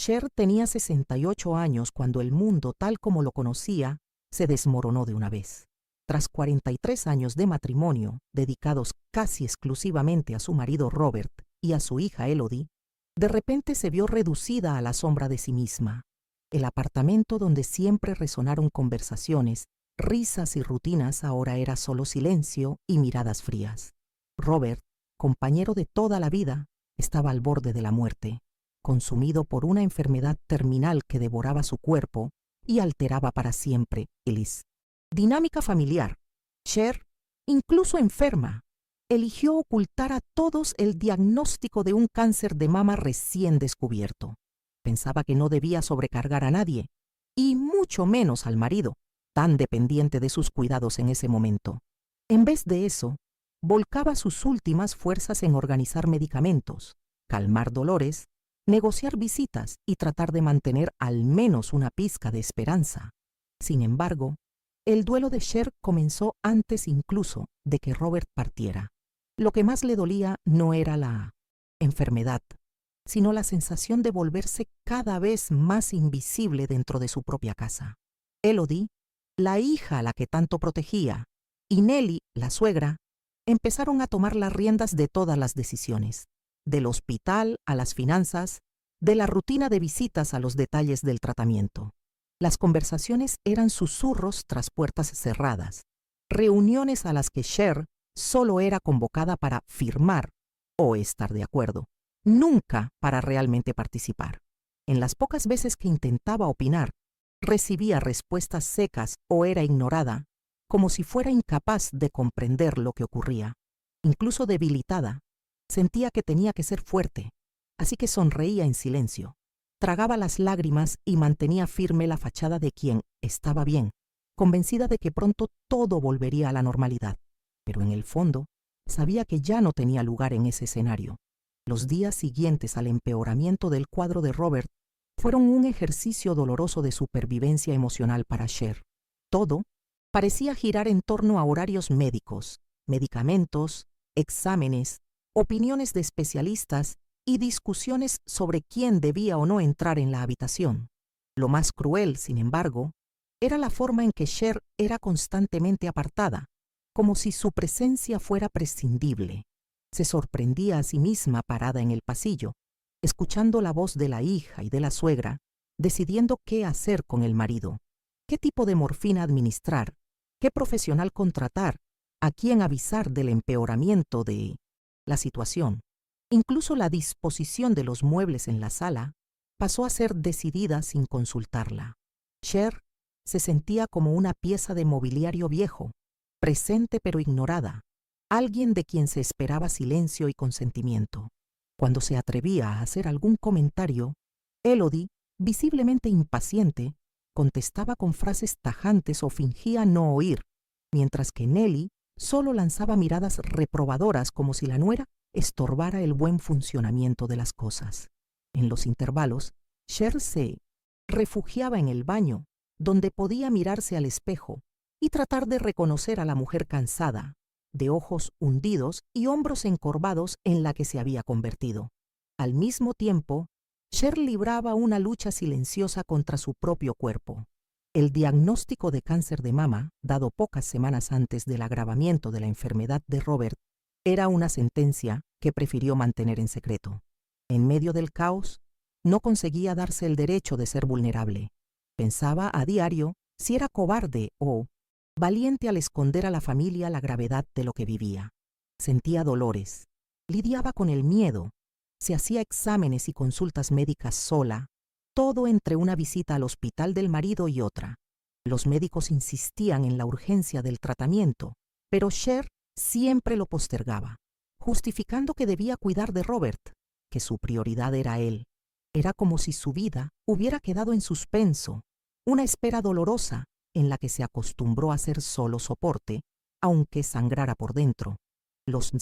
Cher tenía 68 años cuando el mundo tal como lo conocía se desmoronó de una vez. Tras 43 años de matrimonio, dedicados casi exclusivamente a su marido Robert y a su hija Elodie, de repente se vio reducida a la sombra de sí misma. El apartamento donde siempre resonaron conversaciones, risas y rutinas ahora era solo silencio y miradas frías. Robert, compañero de toda la vida, estaba al borde de la muerte, consumido por una enfermedad terminal que devoraba su cuerpo y alteraba para siempre Ellis. Dinámica familiar. Cher, incluso enferma, eligió ocultar a todos el diagnóstico de un cáncer de mama recién descubierto. Pensaba que no debía sobrecargar a nadie, y mucho menos al marido, tan dependiente de sus cuidados en ese momento. En vez de eso, volcaba sus últimas fuerzas en organizar medicamentos, calmar dolores, negociar visitas y tratar de mantener al menos una pizca de esperanza. Sin embargo, el duelo de Cher comenzó antes incluso de que Robert partiera. Lo que más le dolía no era la enfermedad, sino la sensación de volverse cada vez más invisible dentro de su propia casa. Elodie, la hija a la que tanto protegía, y Nellie, la suegra, empezaron a tomar las riendas de todas las decisiones, del hospital a las finanzas, de la rutina de visitas a los detalles del tratamiento. Las conversaciones eran susurros tras puertas cerradas, reuniones a las que Cher solo era convocada para firmar o estar de acuerdo, nunca para realmente participar. En las pocas veces que intentaba opinar, recibía respuestas secas o era ignorada, como si fuera incapaz de comprender lo que ocurría. Incluso debilitada, sentía que tenía que ser fuerte, así que sonreía en silencio. Tragaba las lágrimas y mantenía firme la fachada de quien estaba bien, convencida de que pronto todo volvería a la normalidad. Pero en el fondo, sabía que ya no tenía lugar en ese escenario. Los días siguientes al empeoramiento del cuadro de Robert fueron un ejercicio doloroso de supervivencia emocional para Cher. Todo parecía girar en torno a horarios médicos, medicamentos, exámenes, opiniones de especialistas y discusiones sobre quién debía o no entrar en la habitación. Lo más cruel, sin embargo, era la forma en que Cher era constantemente apartada, como si su presencia fuera prescindible. Se sorprendía a sí misma parada en el pasillo, escuchando la voz de la hija y de la suegra, decidiendo qué hacer con el marido, qué tipo de morfina administrar, qué profesional contratar, a quién avisar del empeoramiento de la situación. Incluso la disposición de los muebles en la sala pasó a ser decidida sin consultarla. Cher se sentía como una pieza de mobiliario viejo, presente pero ignorada, alguien de quien se esperaba silencio y consentimiento. Cuando se atrevía a hacer algún comentario, Elodie, visiblemente impaciente, contestaba con frases tajantes o fingía no oír, mientras que Nellie solo lanzaba miradas reprobadoras como si la nuera estorbara el buen funcionamiento de las cosas. En los intervalos, Cher se refugiaba en el baño, donde podía mirarse al espejo y tratar de reconocer a la mujer cansada, de ojos hundidos y hombros encorvados en la que se había convertido. Al mismo tiempo, Cher libraba una lucha silenciosa contra su propio cuerpo. El diagnóstico de cáncer de mama, dado pocas semanas antes del agravamiento de la enfermedad de Robert, era una sentencia que prefirió mantener en secreto. En medio del caos, no conseguía darse el derecho de ser vulnerable. Pensaba a diario si era cobarde o valiente al esconder a la familia la gravedad de lo que vivía. Sentía dolores, lidiaba con el miedo, se hacía exámenes y consultas médicas sola, todo entre una visita al hospital del marido y otra. Los médicos insistían en la urgencia del tratamiento, pero Cher siempre lo postergaba, justificando que debía cuidar de Robert, que su prioridad era él. Era como si su vida hubiera quedado en suspenso, una espera dolorosa en la que se acostumbró a ser solo soporte, aunque sangrara por dentro. Los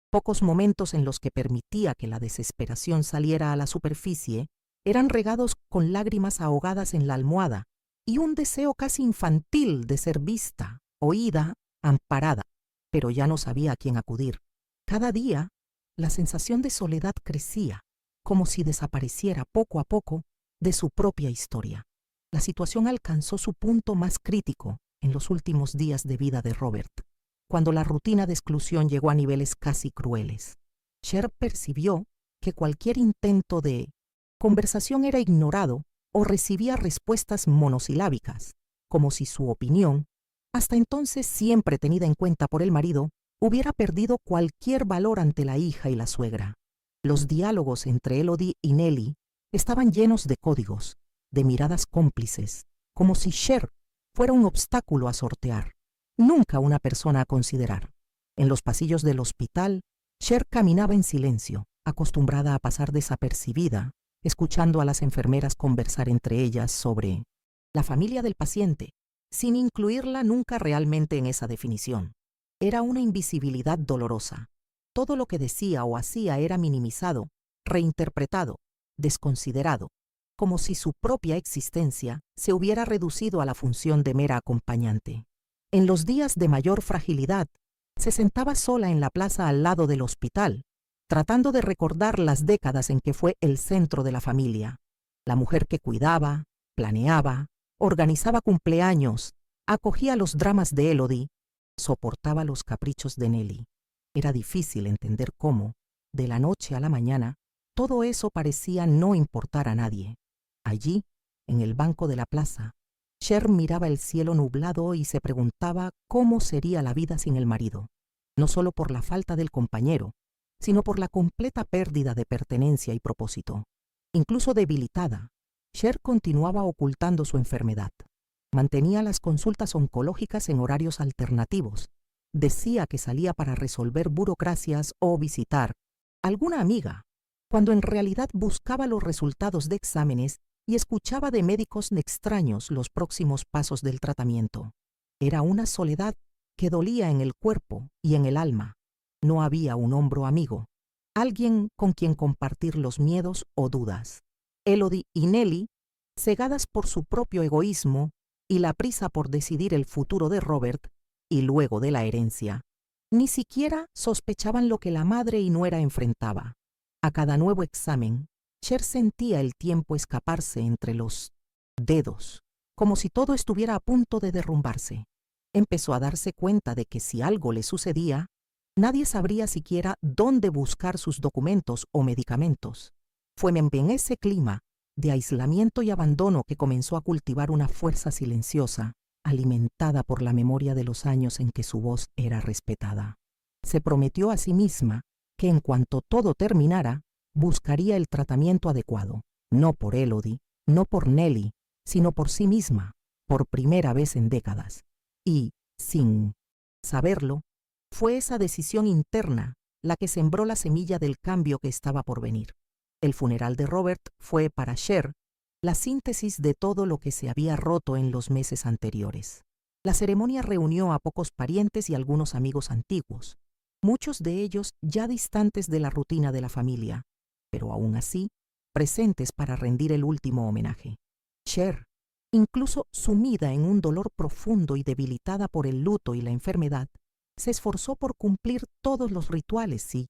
pocos momentos en los que permitía que la desesperación saliera a la superficie eran regados con lágrimas ahogadas en la almohada y un deseo casi infantil de ser vista, oída, amparada, pero ya no sabía a quién acudir. Cada día, la sensación de soledad crecía, como si desapareciera poco a poco de su propia historia. La situación alcanzó su punto más crítico en los últimos días de vida de Robert, cuando la rutina de exclusión llegó a niveles casi crueles. Cher percibió que cualquier intento de conversación era ignorado o recibía respuestas monosilábicas, como si su opinión, hasta entonces siempre tenida en cuenta por el marido, hubiera perdido cualquier valor ante la hija y la suegra. Los diálogos entre Elodie y Nellie estaban llenos de códigos, de miradas cómplices, como si Cher fuera un obstáculo a sortear, nunca una persona a considerar. En los pasillos del hospital, Cher caminaba en silencio, acostumbrada a pasar desapercibida, escuchando a las enfermeras conversar entre ellas sobre la familia del paciente, sin incluirla nunca realmente en esa definición. Era una invisibilidad dolorosa. Todo lo que decía o hacía era minimizado, reinterpretado, desconsiderado, como si su propia existencia se hubiera reducido a la función de mera acompañante. En los días de mayor fragilidad, se sentaba sola en la plaza al lado del hospital, tratando de recordar las décadas en que fue el centro de la familia, la mujer que cuidaba, planeaba, organizaba cumpleaños, acogía los dramas de Elodie, soportaba los caprichos de Nellie. Era difícil entender cómo, de la noche a la mañana, todo eso parecía no importar a nadie. Allí, en el banco de la plaza, Cher miraba el cielo nublado y se preguntaba cómo sería la vida sin el marido, no solo por la falta del compañero, sino por la completa pérdida de pertenencia y propósito. Incluso debilitada, Cher continuaba ocultando su enfermedad. Mantenía las consultas oncológicas en horarios alternativos. Decía que salía para resolver burocracias o visitar alguna amiga, cuando en realidad buscaba los resultados de exámenes y escuchaba de médicos extraños los próximos pasos del tratamiento. Era una soledad que dolía en el cuerpo y en el alma. No había un hombro amigo, alguien con quien compartir los miedos o dudas. Elodie y Nellie, cegadas por su propio egoísmo y la prisa por decidir el futuro de Robert y luego de la herencia, ni siquiera sospechaban lo que la madre y nuera enfrentaba. A cada nuevo examen, Cher sentía el tiempo escaparse entre los dedos, como si todo estuviera a punto de derrumbarse. Empezó a darse cuenta de que si algo le sucedía, nadie sabría siquiera dónde buscar sus documentos o medicamentos. Fue en ese clima de aislamiento y abandono que comenzó a cultivar una fuerza silenciosa, alimentada por la memoria de los años en que su voz era respetada. Se prometió a sí misma que en cuanto todo terminara, buscaría el tratamiento adecuado, no por Elodie, no por Nellie, sino por sí misma, por primera vez en décadas. Y, sin saberlo, fue esa decisión interna la que sembró la semilla del cambio que estaba por venir. El funeral de Robert fue para Cher la síntesis de todo lo que se había roto en los meses anteriores. La ceremonia reunió a pocos parientes y algunos amigos antiguos, muchos de ellos ya distantes de la rutina de la familia, pero aún así presentes para rendir el último homenaje. Cher, incluso sumida en un dolor profundo y debilitada por el luto y la enfermedad, se esforzó por cumplir todos los rituales y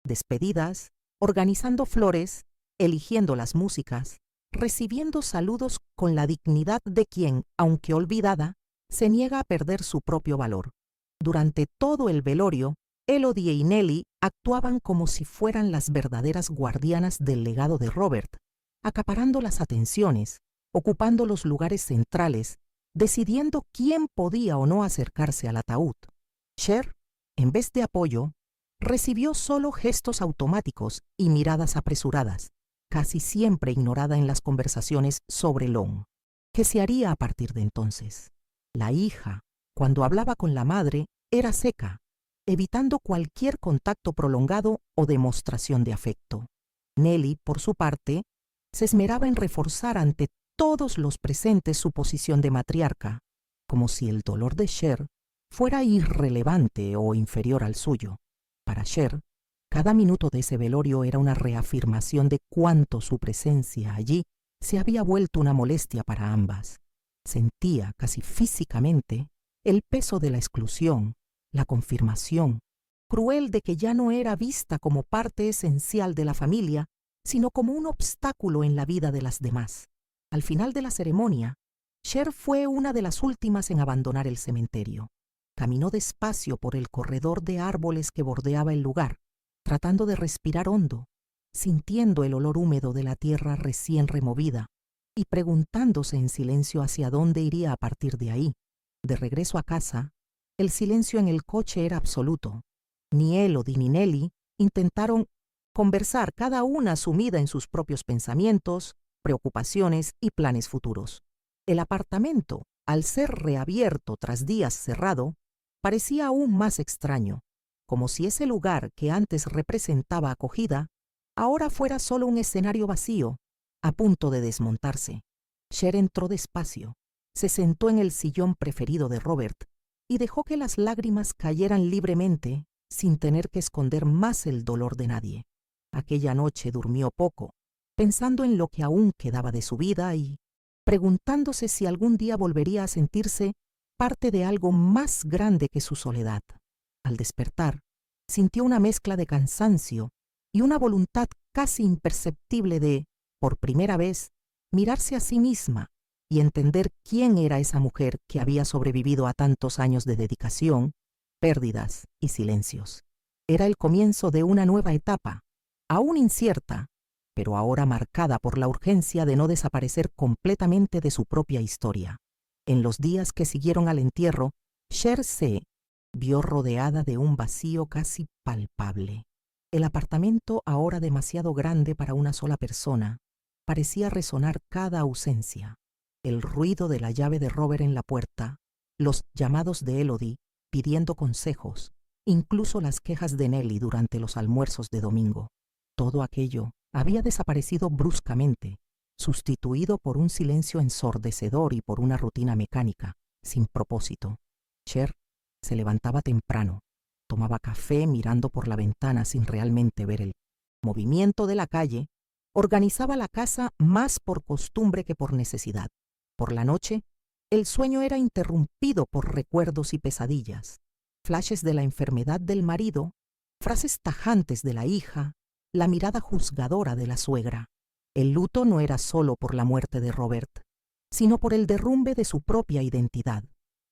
despedidas, organizando flores, eligiendo las músicas, recibiendo saludos con la dignidad de quien, aunque olvidada, se niega a perder su propio valor. Durante todo el velorio, Elodie y Nellie actuaban como si fueran las verdaderas guardianas del legado de Robert, acaparando las atenciones, ocupando los lugares centrales, decidiendo quién podía o no acercarse al ataúd. Cher, en vez de apoyo, recibió solo gestos automáticos y miradas apresuradas, casi siempre ignorada en las conversaciones sobre Long. ¿Qué se haría a partir de entonces? La hija, cuando hablaba con la madre, era seca, evitando cualquier contacto prolongado o demostración de afecto. Nellie, por su parte, se esmeraba en reforzar ante todos los presentes su posición de matriarca, como si el dolor de Cher fuera irrelevante o inferior al suyo. Para Cher, cada minuto de ese velorio era una reafirmación de cuánto su presencia allí se había vuelto una molestia para ambas. Sentía casi físicamente el peso de la exclusión, la confirmación cruel de que ya no era vista como parte esencial de la familia sino como un obstáculo en la vida de las demás. Al final de la ceremonia, Cher fue una de las últimas en abandonar el cementerio. Caminó despacio por el corredor de árboles que bordeaba el lugar, tratando de respirar hondo, sintiendo el olor húmedo de la tierra recién removida y preguntándose en silencio hacia dónde iría a partir de ahí. De regreso a casa, el silencio en el coche era absoluto. Ni Elodie ni Nellie intentaron conversar, cada una sumida en sus propios pensamientos, preocupaciones y planes futuros. El apartamento, al ser reabierto tras días cerrado, parecía aún más extraño, como si ese lugar que antes representaba acogida, ahora fuera solo un escenario vacío, a punto de desmontarse. Cher entró despacio, se sentó en el sillón preferido de Robert y dejó que las lágrimas cayeran libremente sin tener que esconder más el dolor de nadie. Aquella noche durmió poco, pensando en lo que aún quedaba de su vida y preguntándose si algún día volvería a sentirse parte de algo más grande que su soledad. Al despertar, sintió una mezcla de cansancio y una voluntad casi imperceptible de, por primera vez, mirarse a sí misma y entender quién era esa mujer que había sobrevivido a tantos años de dedicación, pérdidas y silencios. Era el comienzo de una nueva etapa, aún incierta, pero ahora marcada por la urgencia de no desaparecer completamente de su propia historia. En los días que siguieron al entierro, Cher se vio rodeada de un vacío casi palpable. El apartamento, ahora demasiado grande para una sola persona, parecía resonar cada ausencia. El ruido de la llave de Robert en la puerta, los llamados de Elodie pidiendo consejos, incluso las quejas de Nellie durante los almuerzos de domingo. Todo aquello había desaparecido bruscamente, sustituido por un silencio ensordecedor y por una rutina mecánica, sin propósito. Cher se levantaba temprano, tomaba café mirando por la ventana sin realmente ver el movimiento de la calle, organizaba la casa más por costumbre que por necesidad. Por la noche, el sueño era interrumpido por recuerdos y pesadillas, flashes de la enfermedad del marido, frases tajantes de la hija, la mirada juzgadora de la suegra. El luto no era solo por la muerte de Robert, sino por el derrumbe de su propia identidad.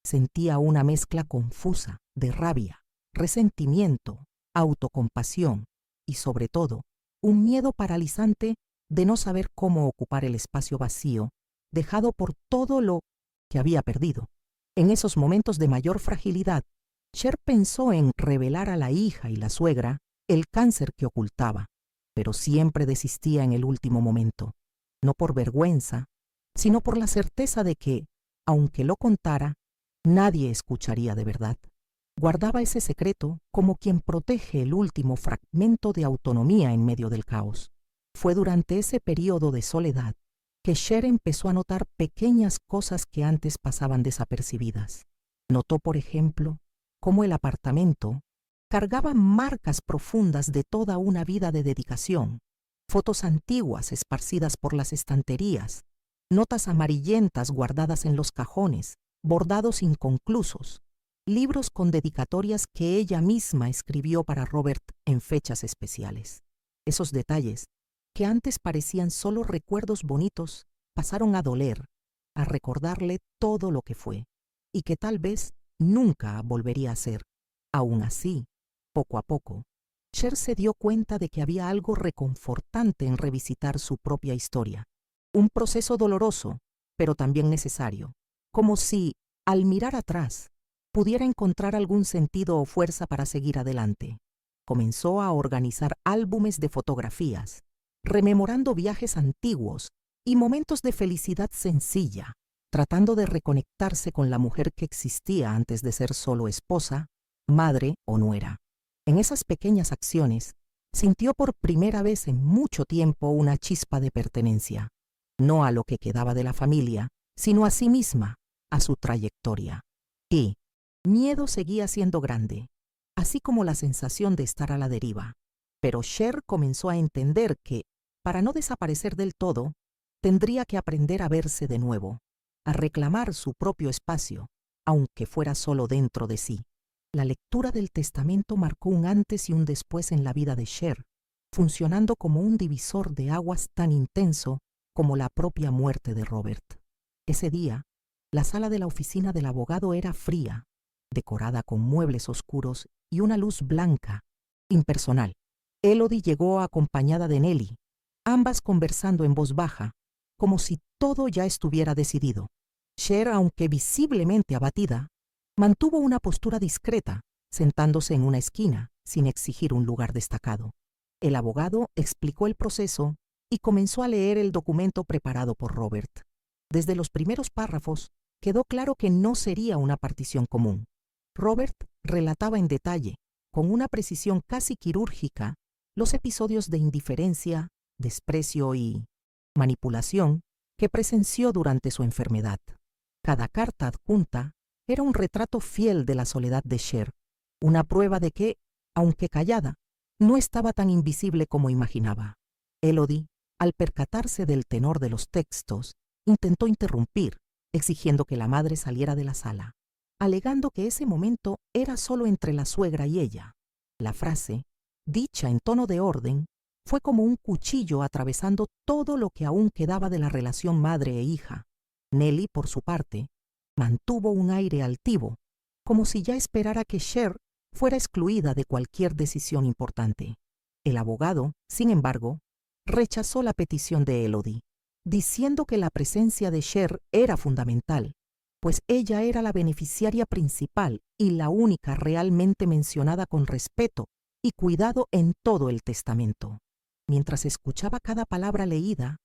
Sentía una mezcla confusa de rabia, resentimiento, autocompasión y, sobre todo, un miedo paralizante de no saber cómo ocupar el espacio vacío dejado por todo lo que había perdido. En esos momentos de mayor fragilidad, Cher pensó en revelar a la hija y la suegra el cáncer que ocultaba, pero siempre desistía en el último momento, no por vergüenza, sino por la certeza de que, aunque lo contara, nadie escucharía de verdad. Guardaba ese secreto como quien protege el último fragmento de autonomía en medio del caos. Fue durante ese periodo de soledad que Cher empezó a notar pequeñas cosas que antes pasaban desapercibidas. Notó, por ejemplo, cómo el apartamento cargaba marcas profundas de toda una vida de dedicación, fotos antiguas esparcidas por las estanterías, notas amarillentas guardadas en los cajones, bordados inconclusos, libros con dedicatorias que ella misma escribió para Robert en fechas especiales. Esos detalles, que antes parecían solo recuerdos bonitos, pasaron a doler, a recordarle todo lo que fue, y que tal vez nunca volvería a ser. Aún así, poco a poco, Cher se dio cuenta de que había algo reconfortante en revisitar su propia historia. Un proceso doloroso, pero también necesario, como si, al mirar atrás, pudiera encontrar algún sentido o fuerza para seguir adelante. Comenzó a organizar álbumes de fotografías, rememorando viajes antiguos y momentos de felicidad sencilla, tratando de reconectarse con la mujer que existía antes de ser solo esposa, madre o nuera. En esas pequeñas acciones, sintió por primera vez en mucho tiempo una chispa de pertenencia, no a lo que quedaba de la familia, sino a sí misma, a su trayectoria. Y miedo seguía siendo grande, así como la sensación de estar a la deriva. Pero Cher comenzó a entender que, para no desaparecer del todo, tendría que aprender a verse de nuevo, a reclamar su propio espacio, aunque fuera solo dentro de sí. La lectura del testamento marcó un antes y un después en la vida de Cher. funcionando como un divisor de aguas tan intenso como la propia muerte de Robert. Ese día, la sala de la oficina del abogado era fría, decorada con muebles oscuros y una luz blanca, impersonal. Elodie llegó acompañada de Nellie, ambas conversando en voz baja, como si todo ya estuviera decidido. Cher, aunque visiblemente abatida, mantuvo una postura discreta, sentándose en una esquina, sin exigir un lugar destacado. El abogado explicó el proceso y comenzó a leer el documento preparado por Robert. Desde los primeros párrafos, quedó claro que no sería una partición común. Robert relataba en detalle, con una precisión casi quirúrgica, los episodios de indiferencia, desprecio y manipulación que presenció durante su enfermedad. Cada carta adjunta era un retrato fiel de la soledad de Cher, una prueba de que, aunque callada, no estaba tan invisible como imaginaba. Elodie, al percatarse del tenor de los textos, intentó interrumpir, exigiendo que la madre saliera de la sala, alegando que ese momento era solo entre la suegra y ella. La frase, dicha en tono de orden, fue como un cuchillo atravesando todo lo que aún quedaba de la relación madre e hija. Nellie, por su parte, mantuvo un aire altivo, como si ya esperara que Cher fuera excluida de cualquier decisión importante. El abogado, sin embargo, rechazó la petición de Elodie, diciendo que la presencia de Cher era fundamental, pues ella era la beneficiaria principal y la única realmente mencionada con respeto y cuidado en todo el testamento. Mientras escuchaba cada palabra leída,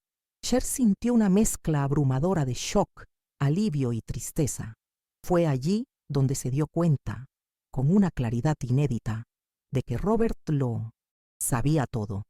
Cher sintió una mezcla abrumadora de shock, alivio y tristeza. Fue allí donde se dio cuenta, con una claridad inédita, de que Robert lo sabía todo: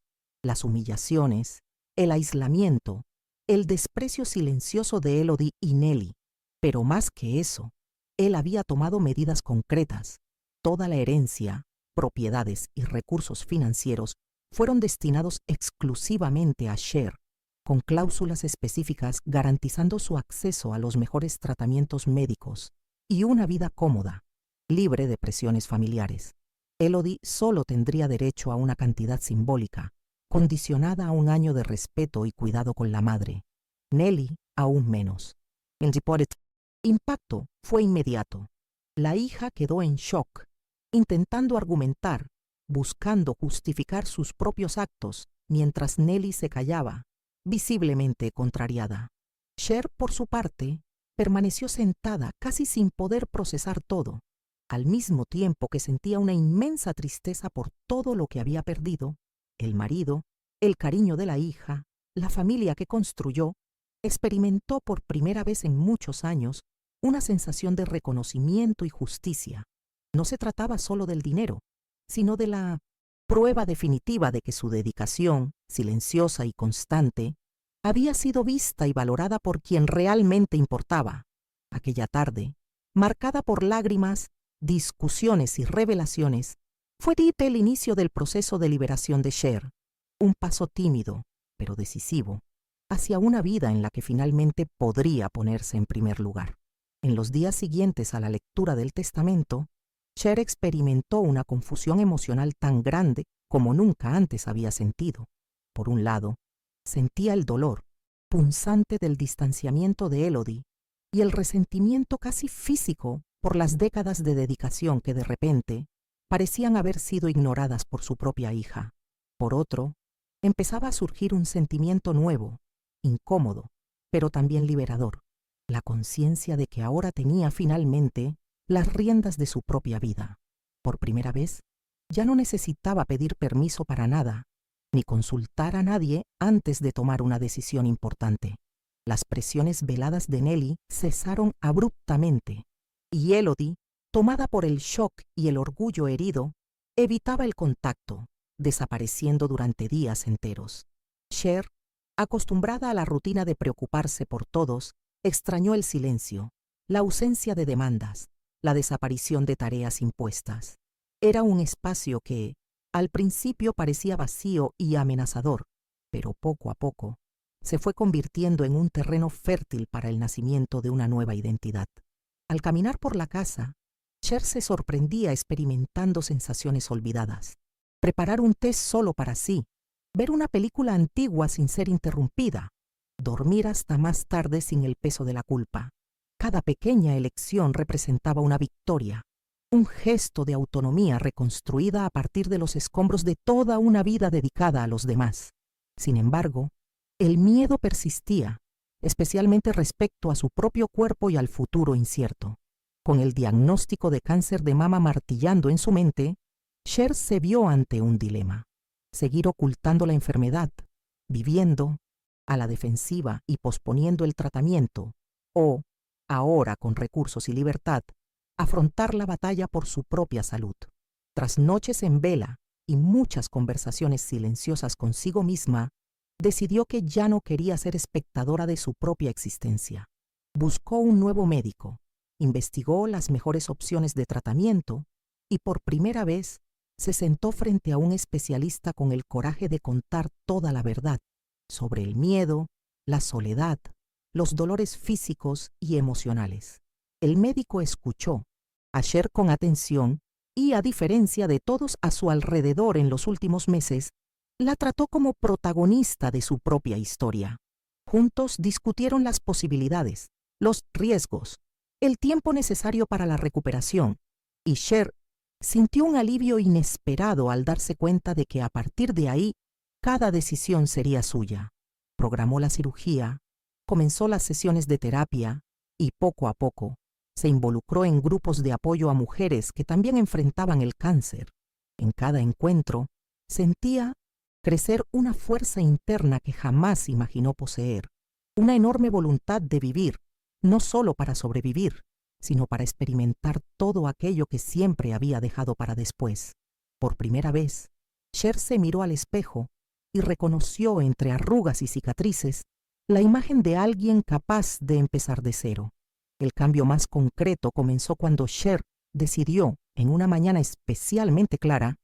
las humillaciones, el aislamiento, el desprecio silencioso de Elodie y Nellie. Pero más que eso, él había tomado medidas concretas. Toda la herencia, propiedades y recursos financieros fueron destinados exclusivamente a Cher, con cláusulas específicas garantizando su acceso a los mejores tratamientos médicos y una vida cómoda, libre de presiones familiares. Elodie solo tendría derecho a una cantidad simbólica, condicionada a un año de respeto y cuidado con la madre. Nellie aún menos. El impacto fue inmediato. La hija quedó en shock, intentando argumentar, buscando justificar sus propios actos, mientras Nellie se callaba, visiblemente contrariada. Cher, por su parte, permaneció sentada, casi sin poder procesar todo, al mismo tiempo que sentía una inmensa tristeza por todo lo que había perdido: el marido, el cariño de la hija, la familia que construyó. Experimentó por primera vez en muchos años una sensación de reconocimiento y justicia. No se trataba solo del dinero, sino de la prueba definitiva de que su dedicación, silenciosa y constante, había sido vista y valorada por quien realmente importaba. Aquella tarde, marcada por lágrimas, discusiones y revelaciones, fue el inicio del proceso de liberación de Cher, un paso tímido, pero decisivo, hacia una vida en la que finalmente podría ponerse en primer lugar. En los días siguientes a la lectura del testamento, Cher experimentó una confusión emocional tan grande como nunca antes había sentido. Por un lado, sentía el dolor punzante del distanciamiento de Elodie y el resentimiento casi físico por las décadas de dedicación que de repente parecían haber sido ignoradas por su propia hija. Por otro, empezaba a surgir un sentimiento nuevo, incómodo, pero también liberador: la conciencia de que ahora tenía finalmente las riendas de su propia vida. Por primera vez, ya no necesitaba pedir permiso para nada, ni consultar a nadie antes de tomar una decisión importante. Las presiones veladas de Nellie cesaron abruptamente, y Elodie, tomada por el shock y el orgullo herido, evitaba el contacto, desapareciendo durante días enteros. Cher, acostumbrada a la rutina de preocuparse por todos, extrañó el silencio, la ausencia de demandas, la desaparición de tareas impuestas. Era un espacio que, al principio, parecía vacío y amenazador, pero poco a poco se fue convirtiendo en un terreno fértil para el nacimiento de una nueva identidad. Al caminar por la casa, Cher se sorprendía experimentando sensaciones olvidadas. Preparar un té solo para sí, ver una película antigua sin ser interrumpida, dormir hasta más tarde sin el peso de la culpa. Cada pequeña elección representaba una victoria, un gesto de autonomía reconstruida a partir de los escombros de toda una vida dedicada a los demás. Sin embargo, el miedo persistía, especialmente respecto a su propio cuerpo y al futuro incierto. Con el diagnóstico de cáncer de mama martillando en su mente, Cher se vio ante un dilema: seguir ocultando la enfermedad, viviendo a la defensiva y posponiendo el tratamiento, o, ahora con recursos y libertad, afrontar la batalla por su propia salud. Tras noches en vela y muchas conversaciones silenciosas consigo misma, decidió que ya no quería ser espectadora de su propia existencia. Buscó un nuevo médico, investigó las mejores opciones de tratamiento y por primera vez se sentó frente a un especialista con el coraje de contar toda la verdad sobre el miedo, la soledad, los dolores físicos y emocionales. El médico escuchó a Cher con atención y, a diferencia de todos a su alrededor en los últimos meses, la trató como protagonista de su propia historia. Juntos discutieron las posibilidades, los riesgos, el tiempo necesario para la recuperación, y Cher sintió un alivio inesperado al darse cuenta de que a partir de ahí cada decisión sería suya. Programó la cirugía, comenzó las sesiones de terapia y poco a poco se involucró en grupos de apoyo a mujeres que también enfrentaban el cáncer. En cada encuentro sentía crecer una fuerza interna que jamás imaginó poseer, una enorme voluntad de vivir, no solo para sobrevivir, sino para experimentar todo aquello que siempre había dejado para después. Por primera vez, Cher se miró al espejo y reconoció entre arrugas y cicatrices la imagen de alguien capaz de empezar de cero. El cambio más concreto comenzó cuando Cher decidió, en una mañana especialmente clara,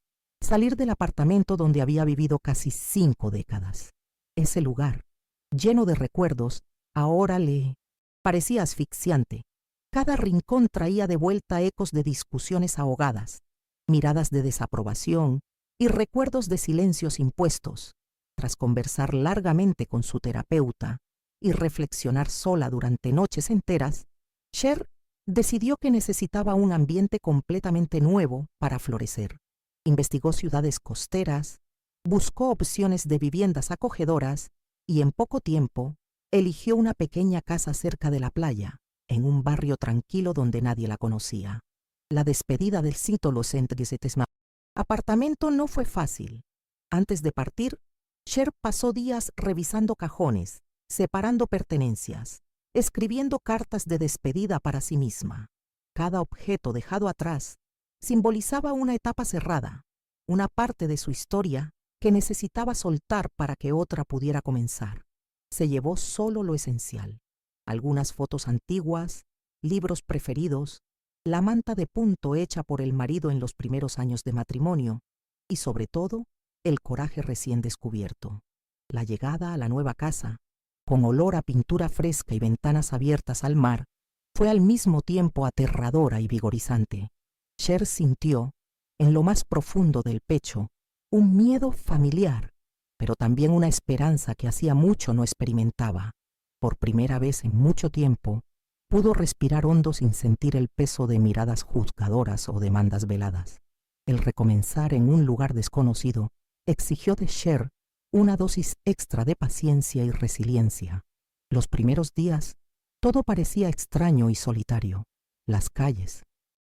salir del apartamento donde había vivido casi 5 décadas. Ese lugar, lleno de recuerdos, ahora le parecía asfixiante. Cada rincón traía de vuelta ecos de discusiones ahogadas, miradas de desaprobación y recuerdos de silencios impuestos. Tras conversar largamente con su terapeuta y reflexionar sola durante noches enteras, Cher decidió que necesitaba un ambiente completamente nuevo para florecer. Investigó ciudades costeras, buscó opciones de viviendas acogedoras y en poco tiempo eligió una pequeña casa cerca de la playa, en un barrio tranquilo donde nadie la conocía. La despedida del sitio Los apartamento no fue fácil. Antes de partir, Cher pasó días revisando cajones, separando pertenencias, escribiendo cartas de despedida para sí misma. Cada objeto dejado atrás simbolizaba una etapa cerrada, una parte de su historia que necesitaba soltar para que otra pudiera comenzar. Se llevó solo lo esencial: algunas fotos antiguas, libros preferidos, la manta de punto hecha por el marido en los primeros años de matrimonio y, sobre todo, el coraje recién descubierto. La llegada a la nueva casa, con olor a pintura fresca y ventanas abiertas al mar, fue al mismo tiempo aterradora y vigorizante. Cher sintió, en lo más profundo del pecho, un miedo familiar, pero también una esperanza que hacía mucho no experimentaba. Por primera vez en mucho tiempo, pudo respirar hondo sin sentir el peso de miradas juzgadoras o demandas veladas. El recomenzar en un lugar desconocido exigió de Cher una dosis extra de paciencia y resiliencia. Los primeros días, todo parecía extraño y solitario. Las calles,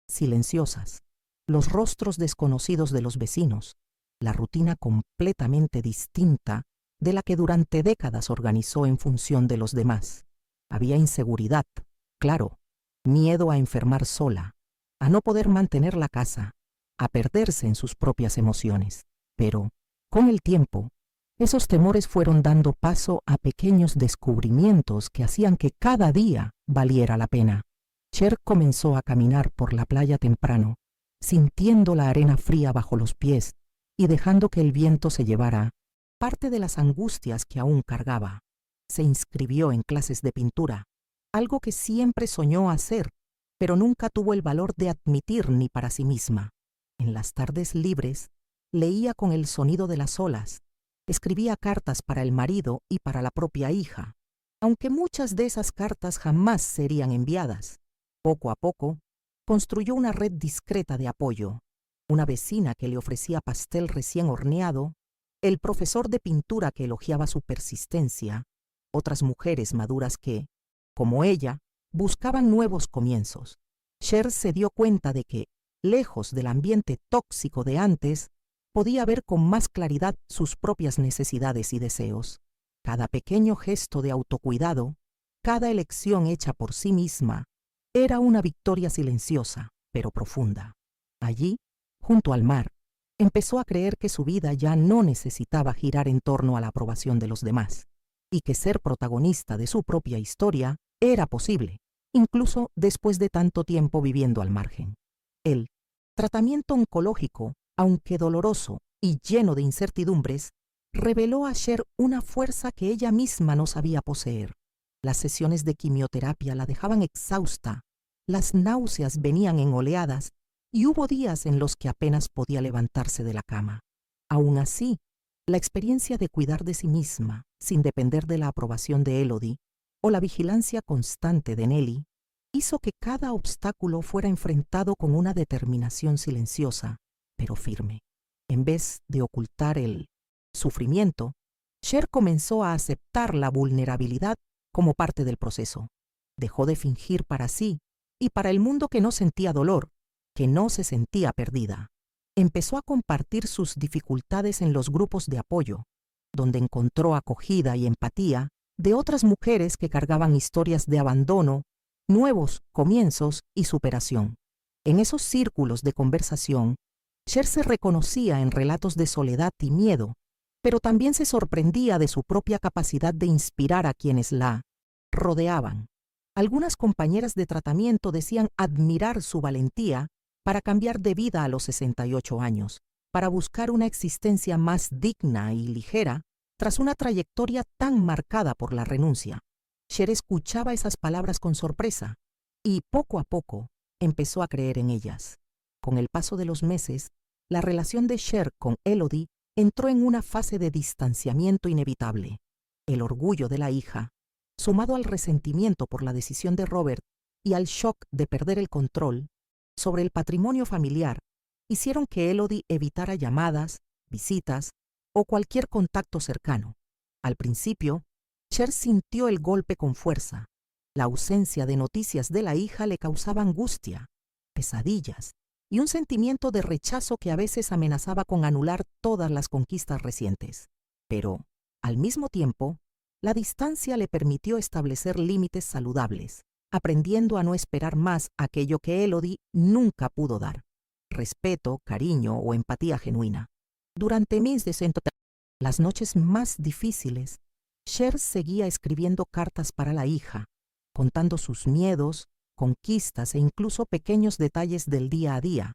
silenciosas, los rostros desconocidos de los vecinos, la rutina completamente distinta de la que durante décadas organizó en función de los demás. Había inseguridad, claro, miedo a enfermar sola, a no poder mantener la casa, a perderse en sus propias emociones. Pero, con el tiempo, esos temores fueron dando paso a pequeños descubrimientos que hacían que cada día valiera la pena. Cher comenzó a caminar por la playa temprano, sintiendo la arena fría bajo los pies y dejando que el viento se llevara parte de las angustias que aún cargaba. Se inscribió en clases de pintura, algo que siempre soñó hacer, pero nunca tuvo el valor de admitir ni para sí misma. En las tardes libres, leía con el sonido de las olas, Escribía cartas para el marido y para la propia hija, aunque muchas de esas cartas jamás serían enviadas. Poco a poco, construyó una red discreta de apoyo, una vecina que le ofrecía pastel recién horneado, el profesor de pintura que elogiaba su persistencia, otras mujeres maduras que, como ella, buscaban nuevos comienzos. Cher se dio cuenta de que, lejos del ambiente tóxico de antes, podía ver con más claridad sus propias necesidades y deseos. Cada pequeño gesto de autocuidado, cada elección hecha por sí misma, era una victoria silenciosa, pero profunda. Allí, junto al mar, empezó a creer que su vida ya no necesitaba girar en torno a la aprobación de los demás, y que ser protagonista de su propia historia era posible, incluso después de tanto tiempo viviendo al margen. El tratamiento oncológico, aunque doloroso y lleno de incertidumbres, reveló a Cher una fuerza que ella misma no sabía poseer. Las sesiones de quimioterapia la dejaban exhausta, las náuseas venían en oleadas y hubo días en los que apenas podía levantarse de la cama. Aún así, la experiencia de cuidar de sí misma, sin depender de la aprobación de Elodie o la vigilancia constante de Nellie, hizo que cada obstáculo fuera enfrentado con una determinación silenciosa, pero firme. En vez de ocultar el sufrimiento, Cher comenzó a aceptar la vulnerabilidad como parte del proceso. Dejó de fingir para sí y para el mundo que no sentía dolor, que no se sentía perdida. Empezó a compartir sus dificultades en los grupos de apoyo, donde encontró acogida y empatía de otras mujeres que cargaban historias de abandono, nuevos comienzos y superación. En esos círculos de conversación, Cher se reconocía en relatos de soledad y miedo, pero también se sorprendía de su propia capacidad de inspirar a quienes la rodeaban. Algunas compañeras de tratamiento decían admirar su valentía para cambiar de vida a los 68 años, para buscar una existencia más digna y ligera tras una trayectoria tan marcada por la renuncia. Cher escuchaba esas palabras con sorpresa y poco a poco empezó a creer en ellas. Con el paso de los meses, la relación de Cher con Elodie entró en una fase de distanciamiento inevitable. El orgullo de la hija, sumado al resentimiento por la decisión de Robert y al shock de perder el control sobre el patrimonio familiar, hicieron que Elodie evitara llamadas, visitas o cualquier contacto cercano. Al principio, Cher sintió el golpe con fuerza. La ausencia de noticias de la hija le causaba angustia, pesadillas y un sentimiento de rechazo que a veces amenazaba con anular todas las conquistas recientes. Pero, al mismo tiempo, la distancia le permitió establecer límites saludables, aprendiendo a no esperar más aquello que Elodie nunca pudo dar: respeto, cariño o empatía genuina. Durante las noches más difíciles, Cher seguía escribiendo cartas para la hija, contando sus miedos, conquistas e incluso pequeños detalles del día a día,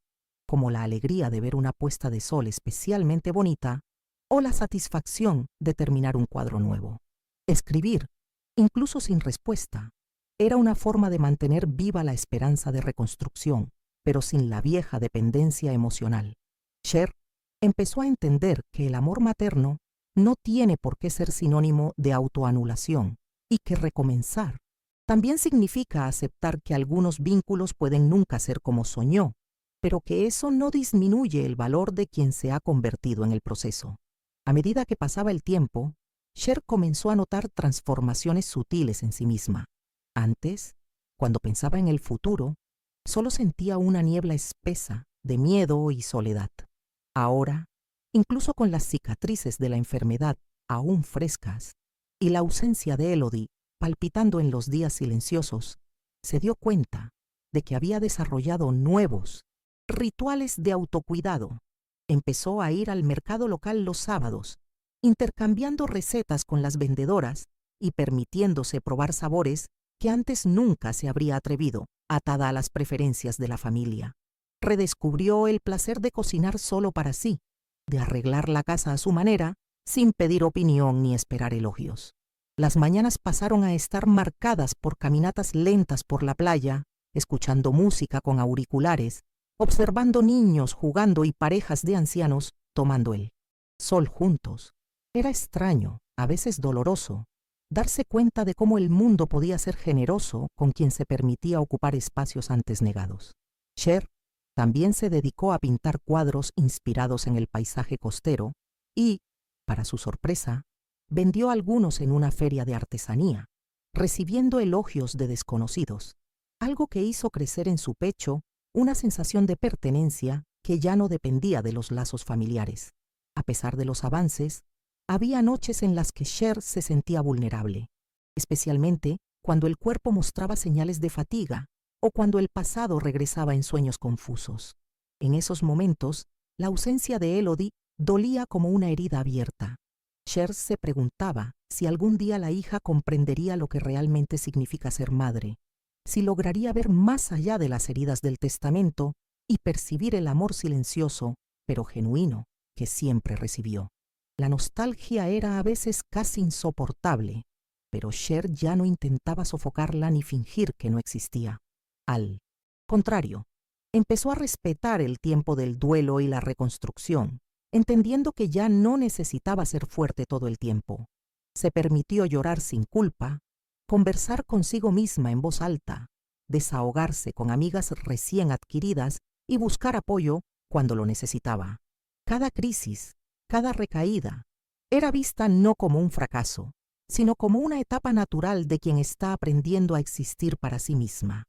como la alegría de ver una puesta de sol especialmente bonita o la satisfacción de terminar un cuadro nuevo. Escribir, incluso sin respuesta, era una forma de mantener viva la esperanza de reconstrucción, pero sin la vieja dependencia emocional. Cher empezó a entender que el amor materno no tiene por qué ser sinónimo de autoanulación y que recomenzar también significa aceptar que algunos vínculos pueden nunca ser como soñó, pero que eso no disminuye el valor de quien se ha convertido en el proceso. A medida que pasaba el tiempo, Cher comenzó a notar transformaciones sutiles en sí misma. Antes, cuando pensaba en el futuro, solo sentía una niebla espesa de miedo y soledad. Ahora, incluso con las cicatrices de la enfermedad aún frescas y la ausencia de Elodie palpitando en los días silenciosos, se dio cuenta de que había desarrollado nuevos rituales de autocuidado. Empezó a ir al mercado local los sábados, intercambiando recetas con las vendedoras y permitiéndose probar sabores que antes nunca se habría atrevido, atada a las preferencias de la familia. Redescubrió el placer de cocinar solo para sí, de arreglar la casa a su manera, sin pedir opinión ni esperar elogios. Las mañanas pasaron a estar marcadas por caminatas lentas por la playa, escuchando música con auriculares, observando niños jugando y parejas de ancianos tomando el sol juntos. Era extraño, a veces doloroso, darse cuenta de cómo el mundo podía ser generoso con quien se permitía ocupar espacios antes negados. Cher también se dedicó a pintar cuadros inspirados en el paisaje costero y, para su sorpresa, vendió algunos en una feria de artesanía, recibiendo elogios de desconocidos, algo que hizo crecer en su pecho una sensación de pertenencia que ya no dependía de los lazos familiares. A pesar de los avances, había noches en las que Cher se sentía vulnerable, especialmente cuando el cuerpo mostraba señales de fatiga o cuando el pasado regresaba en sueños confusos. En esos momentos, la ausencia de Elodie dolía como una herida abierta. Cher se preguntaba si algún día la hija comprendería lo que realmente significa ser madre, si lograría ver más allá de las heridas del testamento y percibir el amor silencioso, pero genuino, que siempre recibió. La nostalgia era a veces casi insoportable, pero Cher ya no intentaba sofocarla ni fingir que no existía. Al contrario, empezó a respetar el tiempo del duelo y la reconstrucción, entendiendo que ya no necesitaba ser fuerte todo el tiempo. Se permitió llorar sin culpa, conversar consigo misma en voz alta, desahogarse con amigas recién adquiridas y buscar apoyo cuando lo necesitaba. Cada crisis, cada recaída, era vista no como un fracaso, sino como una etapa natural de quien está aprendiendo a existir para sí misma.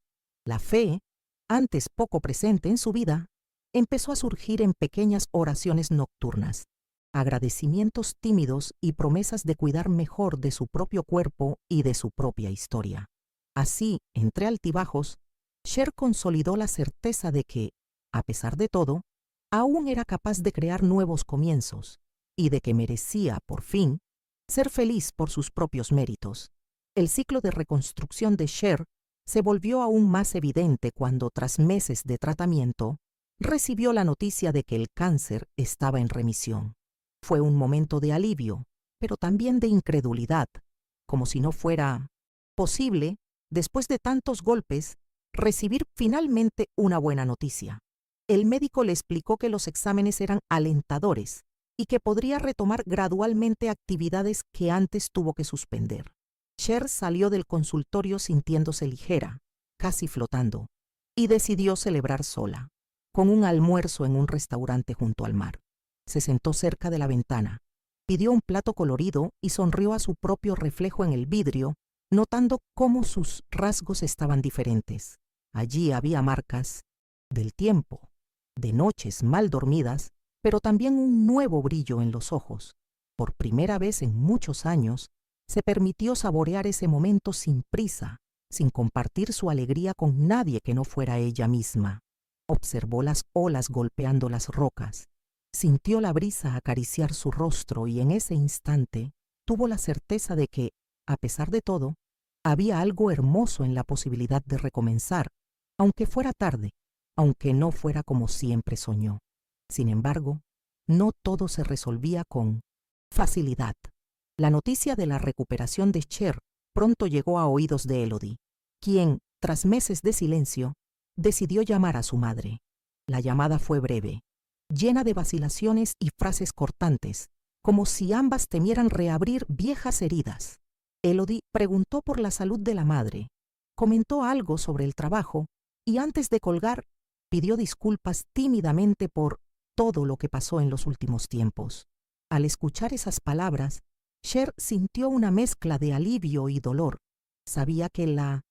La fe, antes poco presente en su vida, empezó a surgir en pequeñas oraciones nocturnas, agradecimientos tímidos y promesas de cuidar mejor de su propio cuerpo y de su propia historia. Así, entre altibajos, Cher consolidó la certeza de que, a pesar de todo, aún era capaz de crear nuevos comienzos y de que merecía, por fin, ser feliz por sus propios méritos. El ciclo de reconstrucción de Cher se volvió aún más evidente cuando, tras meses de tratamiento, recibió la noticia de que el cáncer estaba en remisión. Fue un momento de alivio, pero también de incredulidad, como si no fuera posible, después de tantos golpes, recibir finalmente una buena noticia. El médico le explicó que los exámenes eran alentadores y que podría retomar gradualmente actividades que antes tuvo que suspender. Cher salió del consultorio sintiéndose ligera, casi flotando, y decidió celebrar sola, con un almuerzo en un restaurante junto al mar. Se sentó cerca de la ventana, pidió un plato colorido y sonrió a su propio reflejo en el vidrio, notando cómo sus rasgos estaban diferentes. Allí había marcas del tiempo, de noches mal dormidas, pero también un nuevo brillo en los ojos. Por primera vez en muchos años, se permitió saborear ese momento sin prisa, sin compartir su alegría con nadie que no fuera ella misma. Observó las olas golpeando las rocas, sintió la brisa acariciar su rostro y en ese instante tuvo la certeza de que, a pesar de todo, había algo hermoso en la posibilidad de recomenzar, aunque fuera tarde, aunque no fuera como siempre soñó. Sin embargo, no todo se resolvía con facilidad. La noticia de la recuperación de Cher pronto llegó a oídos de Elodie, quien, tras meses de silencio, decidió llamar a su madre. La llamada fue breve, llena de vacilaciones y frases cortantes, como si ambas temieran reabrir viejas heridas. Elodie preguntó por la salud de la madre, comentó algo sobre el trabajo y antes de colgar pidió disculpas tímidamente por todo lo que pasó en los últimos tiempos. Al escuchar esas palabras, Cher sintió una mezcla de alivio y dolor. Sabía que la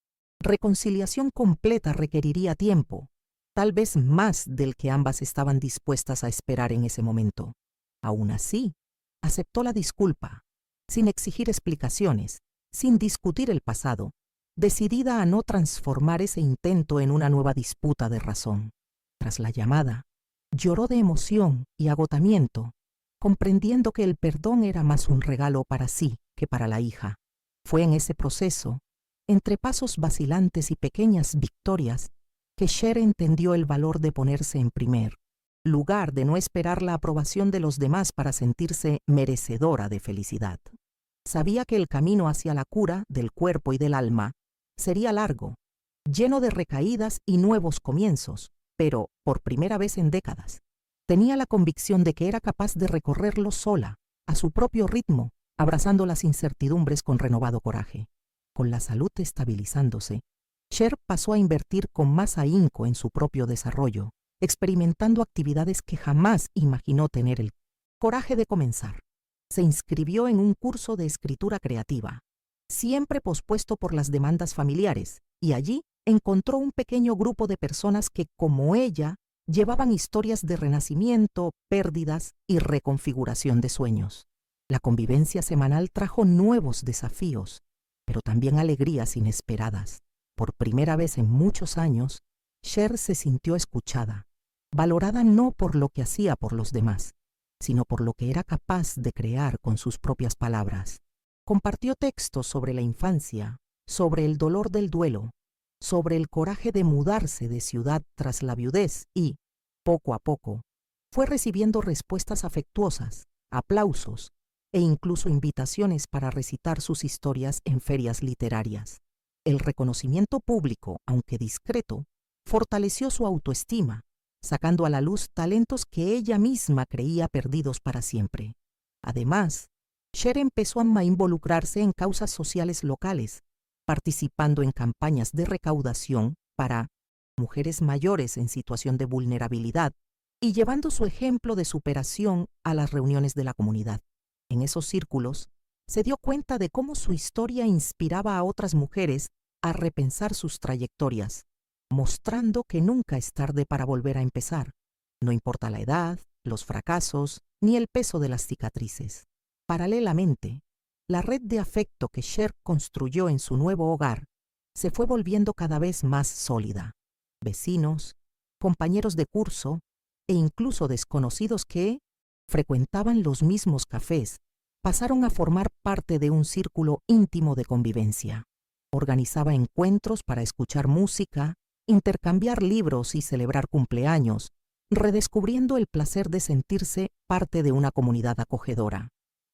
reconciliación completa requeriría tiempo, tal vez más del que ambas estaban dispuestas a esperar en ese momento. Aún así, aceptó la disculpa, sin exigir explicaciones, sin discutir el pasado, decidida a no transformar ese intento en una nueva disputa de razón. Tras la llamada, lloró de emoción y agotamiento, comprendiendo que el perdón era más un regalo para sí que para la hija. Fue en ese proceso, entre pasos vacilantes y pequeñas victorias, que Cher entendió el valor de ponerse en primer lugar, de no esperar la aprobación de los demás para sentirse merecedora de felicidad. Sabía que el camino hacia la cura del cuerpo y del alma sería largo, lleno de recaídas y nuevos comienzos, pero, por primera vez en décadas, tenía la convicción de que era capaz de recorrerlo sola, a su propio ritmo, abrazando las incertidumbres con renovado coraje. Con la salud estabilizándose, Cher pasó a invertir con más ahínco en su propio desarrollo, experimentando actividades que jamás imaginó tener el coraje de comenzar. Se inscribió en un curso de escritura creativa, siempre pospuesto por las demandas familiares, y allí encontró un pequeño grupo de personas que, como ella, llevaban historias de renacimiento, pérdidas y reconfiguración de sueños. La convivencia semanal trajo nuevos desafíos, pero también alegrías inesperadas. Por primera vez en muchos años, Cher se sintió escuchada, valorada no por lo que hacía por los demás, sino por lo que era capaz de crear con sus propias palabras. Compartió textos sobre la infancia, sobre el dolor del duelo, sobre el coraje de mudarse de ciudad tras la viudez y, poco a poco, fue recibiendo respuestas afectuosas, aplausos e incluso invitaciones para recitar sus historias en ferias literarias. El reconocimiento público, aunque discreto, fortaleció su autoestima, sacando a la luz talentos que ella misma creía perdidos para siempre. Además, Cher empezó a involucrarse en causas sociales locales, participando en campañas de recaudación para mujeres mayores en situación de vulnerabilidad y llevando su ejemplo de superación a las reuniones de la comunidad. En esos círculos, se dio cuenta de cómo su historia inspiraba a otras mujeres a repensar sus trayectorias, mostrando que nunca es tarde para volver a empezar, no importa la edad, los fracasos, ni el peso de las cicatrices. Paralelamente, la red de afecto que Cher construyó en su nuevo hogar se fue volviendo cada vez más sólida. Vecinos, compañeros de curso e incluso desconocidos que frecuentaban los mismos cafés pasaron a formar parte de un círculo íntimo de convivencia. Organizaba encuentros para escuchar música, intercambiar libros y celebrar cumpleaños, redescubriendo el placer de sentirse parte de una comunidad acogedora,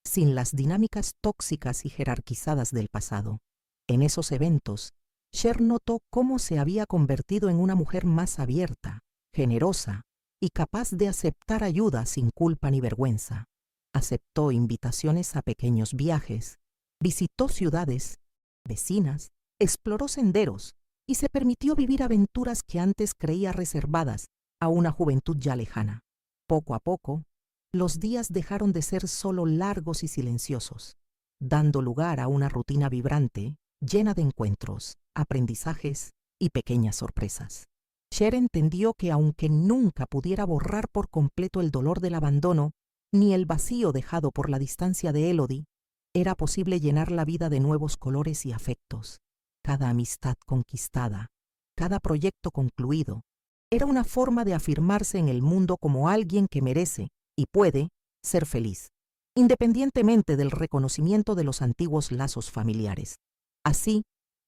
sin las dinámicas tóxicas y jerarquizadas del pasado. En esos eventos, Cher notó cómo se había convertido en una mujer más abierta, generosa y capaz de aceptar ayuda sin culpa ni vergüenza. Aceptó invitaciones a pequeños viajes, visitó ciudades vecinas, exploró senderos y se permitió vivir aventuras que antes creía reservadas a una juventud ya lejana. Poco a poco, los días dejaron de ser solo largos y silenciosos, dando lugar a una rutina vibrante, llena de encuentros, aprendizajes y pequeñas sorpresas. Cher entendió que aunque nunca pudiera borrar por completo el dolor del abandono, ni el vacío dejado por la distancia de Elodie, era posible llenar la vida de nuevos colores y afectos. Cada amistad conquistada, cada proyecto concluido, era una forma de afirmarse en el mundo como alguien que merece y puede ser feliz, independientemente del reconocimiento de los antiguos lazos familiares. Así,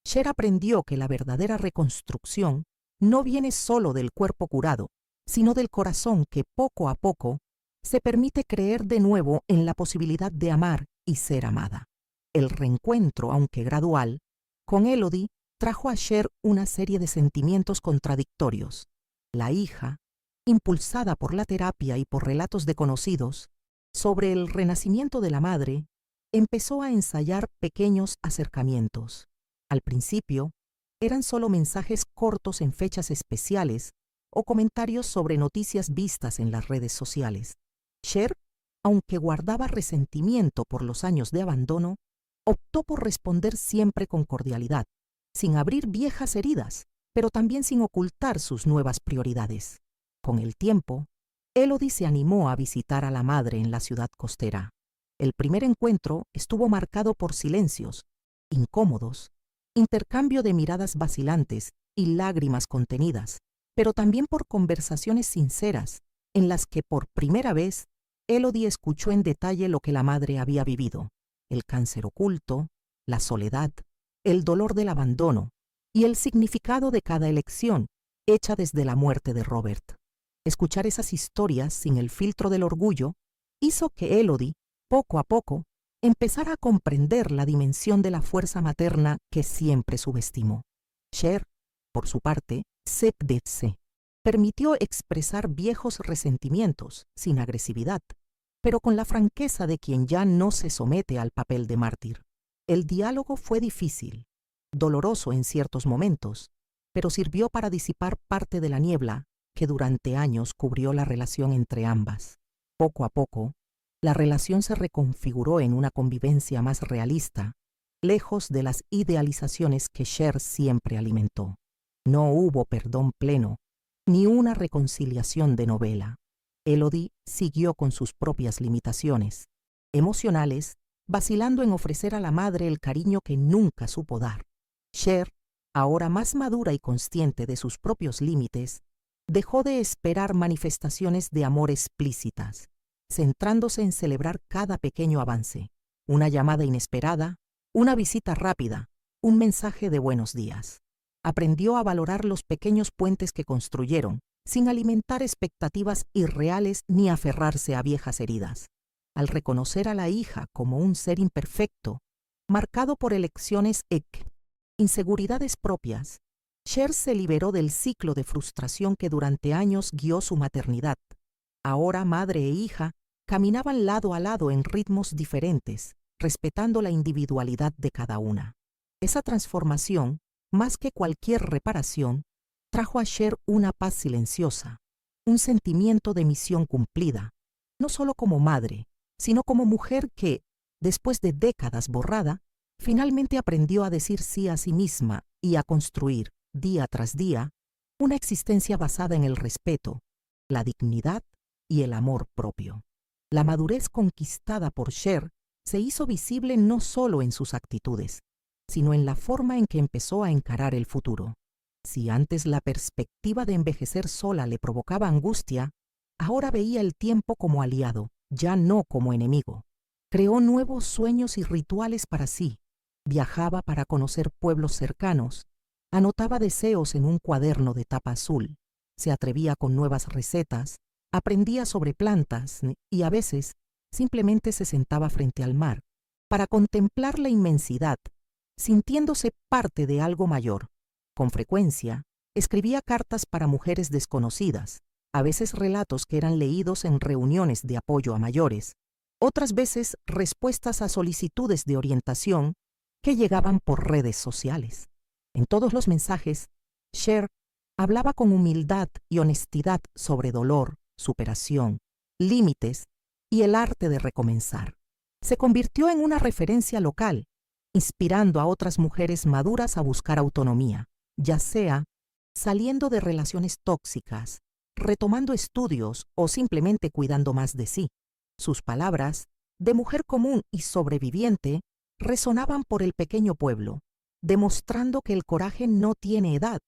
Cher aprendió que la verdadera reconstrucción no viene solo del cuerpo curado, sino del corazón que poco a poco se permite creer de nuevo en la posibilidad de amar y ser amada. El reencuentro, aunque gradual, con Elodie trajo a Cher una serie de sentimientos contradictorios. La hija, impulsada por la terapia y por relatos de conocidos sobre el renacimiento de la madre, empezó a ensayar pequeños acercamientos. Al principio, eran solo mensajes cortos en fechas especiales o comentarios sobre noticias vistas en las redes sociales. Cher, aunque guardaba resentimiento por los años de abandono, optó por responder siempre con cordialidad, sin abrir viejas heridas, pero también sin ocultar sus nuevas prioridades. Con el tiempo, Elodie se animó a visitar a la madre en la ciudad costera. El primer encuentro estuvo marcado por silencios incómodos, intercambio de miradas vacilantes y lágrimas contenidas, pero también por conversaciones sinceras, en las que por primera vez Elodie escuchó en detalle lo que la madre había vivido: el cáncer oculto, la soledad, el dolor del abandono y el significado de cada elección hecha desde la muerte de Robert. Escuchar esas historias sin el filtro del orgullo hizo que Elodie, poco a poco, empezara a comprender la dimensión de la fuerza materna que siempre subestimó. Cher, por su parte, se permitió expresar viejos resentimientos sin agresividad, pero con la franqueza de quien ya no se somete al papel de mártir. El diálogo fue difícil, doloroso en ciertos momentos, pero sirvió para disipar parte de la niebla que durante años cubrió la relación entre ambas. Poco a poco, la relación se reconfiguró en una convivencia más realista, lejos de las idealizaciones que Cher siempre alimentó. No hubo perdón pleno, ni una reconciliación de novela. Elodie siguió con sus propias limitaciones, emocionales, vacilando en ofrecer a la madre el cariño que nunca supo dar. Cher, ahora más madura y consciente de sus propios límites, dejó de esperar manifestaciones de amor explícitas, centrándose en celebrar cada pequeño avance, una llamada inesperada, una visita rápida, un mensaje de buenos días. Aprendió a valorar los pequeños puentes que construyeron, sin alimentar expectativas irreales ni aferrarse a viejas heridas. Al reconocer a la hija como un ser imperfecto, marcado por elecciones inseguridades propias, Cher se liberó del ciclo de frustración que durante años guió su maternidad. Ahora madre e hija caminaban lado a lado en ritmos diferentes, respetando la individualidad de cada una. Esa transformación, más que cualquier reparación, trajo a Cher una paz silenciosa, un sentimiento de misión cumplida, no solo como madre, sino como mujer que, después de décadas borrada, finalmente aprendió a decir sí a sí misma y a construir, día tras día, una existencia basada en el respeto, la dignidad y el amor propio. La madurez conquistada por Cher se hizo visible no solo en sus actitudes, sino en la forma en que empezó a encarar el futuro. Si antes la perspectiva de envejecer sola le provocaba angustia, ahora veía el tiempo como aliado, ya no como enemigo. Creó nuevos sueños y rituales para sí, viajaba para conocer pueblos cercanos, anotaba deseos en un cuaderno de tapa azul, se atrevía con nuevas recetas, aprendía sobre plantas y a veces simplemente se sentaba frente al mar para contemplar la inmensidad, sintiéndose parte de algo mayor. Con frecuencia, escribía cartas para mujeres desconocidas, a veces relatos que eran leídos en reuniones de apoyo a mayores, otras veces respuestas a solicitudes de orientación que llegaban por redes sociales. En todos los mensajes, Cher hablaba con humildad y honestidad sobre dolor, superación, límites y el arte de recomenzar. Se convirtió en una referencia local, inspirando a otras mujeres maduras a buscar autonomía, ya sea saliendo de relaciones tóxicas, retomando estudios o simplemente cuidando más de sí. Sus palabras, de mujer común y sobreviviente, resonaban por el pequeño pueblo, demostrando que el coraje no tiene edad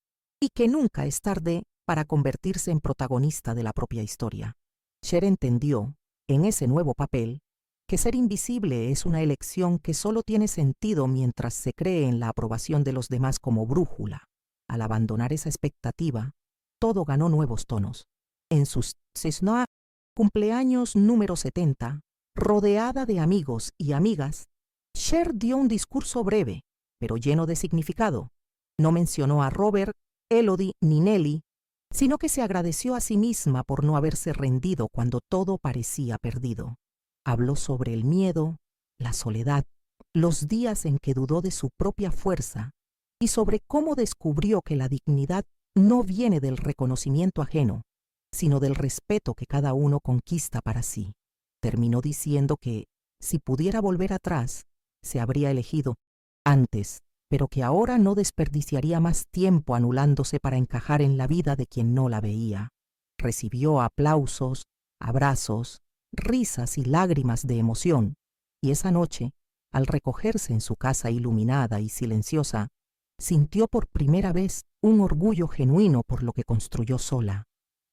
y que nunca es tarde para convertirse en protagonista de la propia historia. Cher entendió, en ese nuevo papel, que ser invisible es una elección que solo tiene sentido mientras se cree en la aprobación de los demás como brújula. Al abandonar esa expectativa, todo ganó nuevos tonos. En sus cumpleaños número 70, rodeada de amigos y amigas, Cher dio un discurso breve, pero lleno de significado. No mencionó a Robert, Elodie ni Nelly, sino que se agradeció a sí misma por no haberse rendido cuando todo parecía perdido. Habló sobre el miedo, la soledad, los días en que dudó de su propia fuerza y sobre cómo descubrió que la dignidad no viene del reconocimiento ajeno, sino del respeto que cada uno conquista para sí. Terminó diciendo que, si pudiera volver atrás, se habría elegido antes, pero que ahora no desperdiciaría más tiempo anulándose para encajar en la vida de quien no la veía. Recibió aplausos, abrazos, risas y lágrimas de emoción, y esa noche, al recogerse en su casa iluminada y silenciosa, sintió por primera vez un orgullo genuino por lo que construyó sola.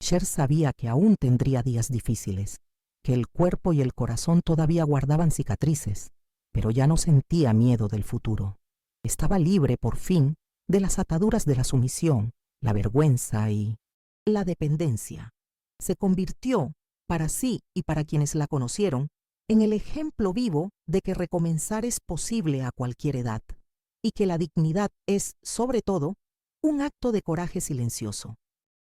Cher sabía que aún tendría días difíciles, que el cuerpo y el corazón todavía guardaban cicatrices, pero ya no sentía miedo del futuro. Estaba libre, por fin, de las ataduras de la sumisión, la vergüenza y la dependencia. Se convirtió, para sí y para quienes la conocieron, en el ejemplo vivo de que recomenzar es posible a cualquier edad, y que la dignidad es, sobre todo, un acto de coraje silencioso.